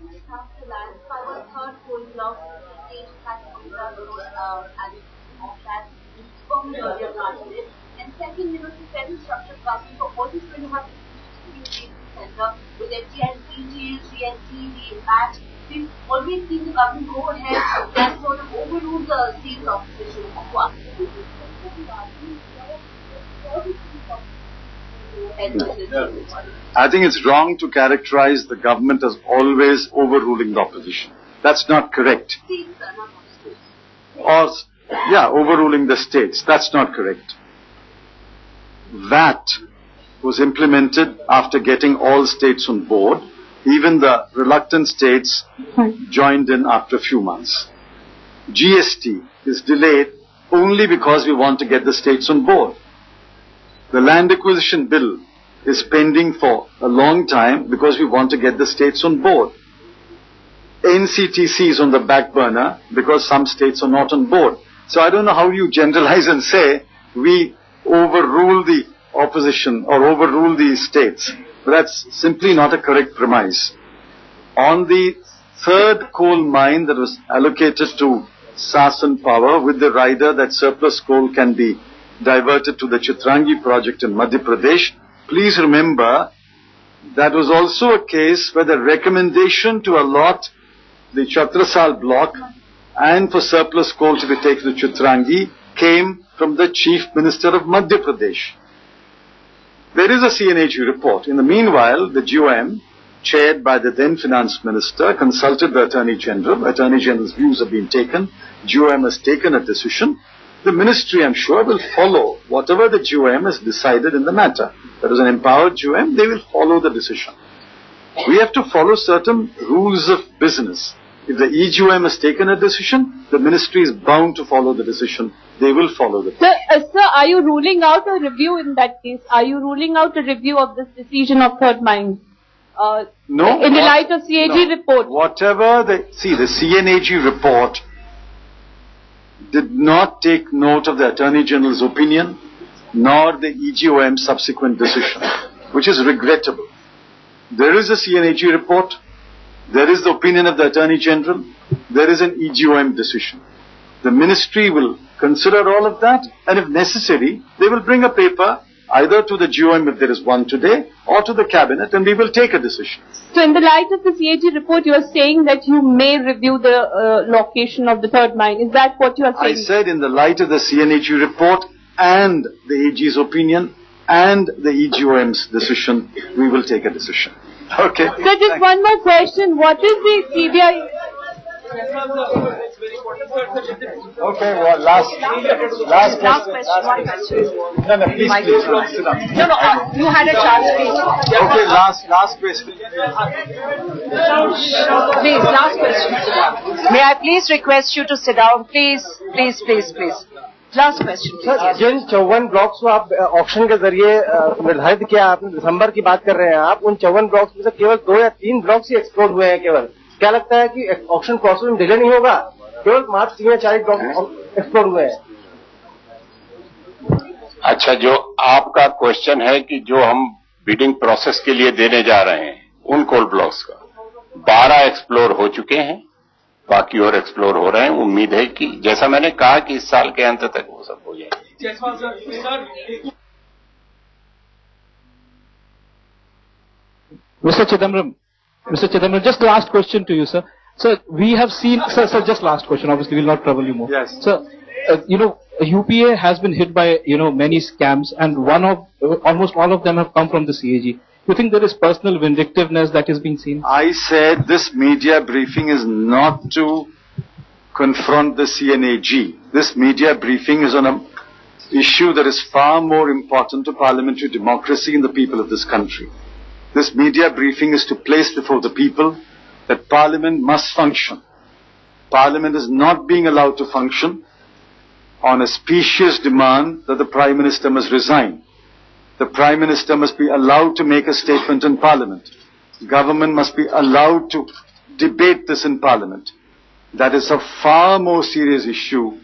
After land, our third coal block stage has and second, very structured government for what is going to happen in the center with FGNC, GST, the impact. We've always seen the government go ahead and sort of overrule the state's opposition. I think it's wrong to characterize the government as always overruling the opposition. That's not correct. Or, overruling the states. That's not correct. VAT was implemented after getting all states on board. Even the reluctant states joined in after a few months. GST is delayed only because we want to get the states on board. The land acquisition bill is pending for a long time because we want to get the states on board. NCTC is on the back burner because some states are not on board. So I don't know how you generalize and say we overrule the opposition or overrule the states. But that's simply not a correct premise. On the third coal mine that was allocated to Sasan Power with the rider that surplus coal can be diverted to the Chitrangi project in Madhya Pradesh, please remember that was also a case where the recommendation to allot the Chatrasal block and for surplus coal to be taken to Chitrangi came from the Chief Minister of Madhya Pradesh. There is a CNAG report. In the meanwhile, the GOM, chaired by the then Finance Minister, consulted the Attorney General. Attorney General's views have been taken. GOM has taken a decision. The Ministry, I'm sure, will follow whatever the GOM has decided in the matter. That is an empowered GOM, they will follow the decision. We have to follow certain rules of business. If the EGOM has taken a decision, the Ministry is bound to follow the decision. They will follow the decision. Sir, are you ruling out a review in that case? Are you ruling out a review of this decision of third mine? No. In the light of CAG report? Whatever the CNAG report did not take note of the Attorney General's opinion, nor the EGOM's subsequent decision, which is regrettable. There is a CNAG report, there is the opinion of the Attorney General, there is an EGOM decision. The Ministry will consider all of that, and if necessary, they will bring a paper either to the GOM if there is one today, or to the Cabinet, and we will take a decision. So in the light of the CAG report, you are saying that you may review the location of the third mine. Is that what you are saying? I said in the light of the CNAG report and the AG's opinion and the EGOM's decision, we will take a decision. Okay. So just one more question. What is the CBI... Okay, well, last question. One question. No, please, sit down. No, you had a chance, please. Okay, last question. Please, last question. May I please request you to sit down, please. Last question, please. जिन 54 blocks को आप auction के जरिए निर्धारित किया, आपने दिसंबर की बात कर रहे हैं आप, उन 54 ब्लॉक्स में से केवल 2 या 3 ब्लॉक्स ही एक्सप्लोर हुए हैं केवल. क्या लगता है कि ऑक्शन प्रोसेस में डिले नहीं होगा? केवल मात्र 3 या 4 ब्लॉक एक्सप्लोर हुए हैं. अच्छा, जो आपका क्वेश्चन है कि जो हम बिडिंग प्रोसेस के लिए देने जा रहे हैं उन कोल ब्लॉक्स का 12 एक्सप्लोर हो चुके हैं, बाकी और एक्सप्लोर हो रहे हैं. उम्मीद है कि जैसा मैंने कहा कि इस साल के अंत तक वो सब हो जाएंगे. Mr. Chidambaram, just last question to you, sir. Sir, we have seen, sir, just last question. Obviously, we'll not trouble you more. Yes. Sir, UPA has been hit by, many scams, and almost all of them have come from the CAG. You think there is personal vindictiveness that is being seen? I said this media briefing is not to confront the CNAG. This media briefing is on an issue that is far more important to parliamentary democracy and the people of this country. This media briefing is to place before the people that Parliament must function. Parliament is not being allowed to function on a specious demand that the Prime Minister must resign. The Prime Minister must be allowed to make a statement in Parliament. Government must be allowed to debate this in Parliament. That is a far more serious issue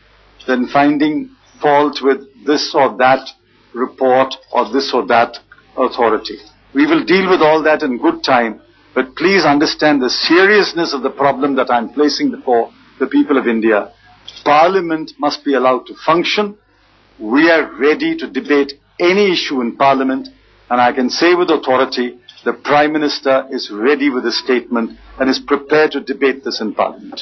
than finding fault with this or that report or this or that authority. We will deal with all that in good time, But please understand the seriousness of the problem that I'm placing before the people of India. Parliament must be allowed to function. We are ready to debate any issue in Parliament, and I can say with authority, the Prime Minister is ready with a statement and is prepared to debate this in Parliament.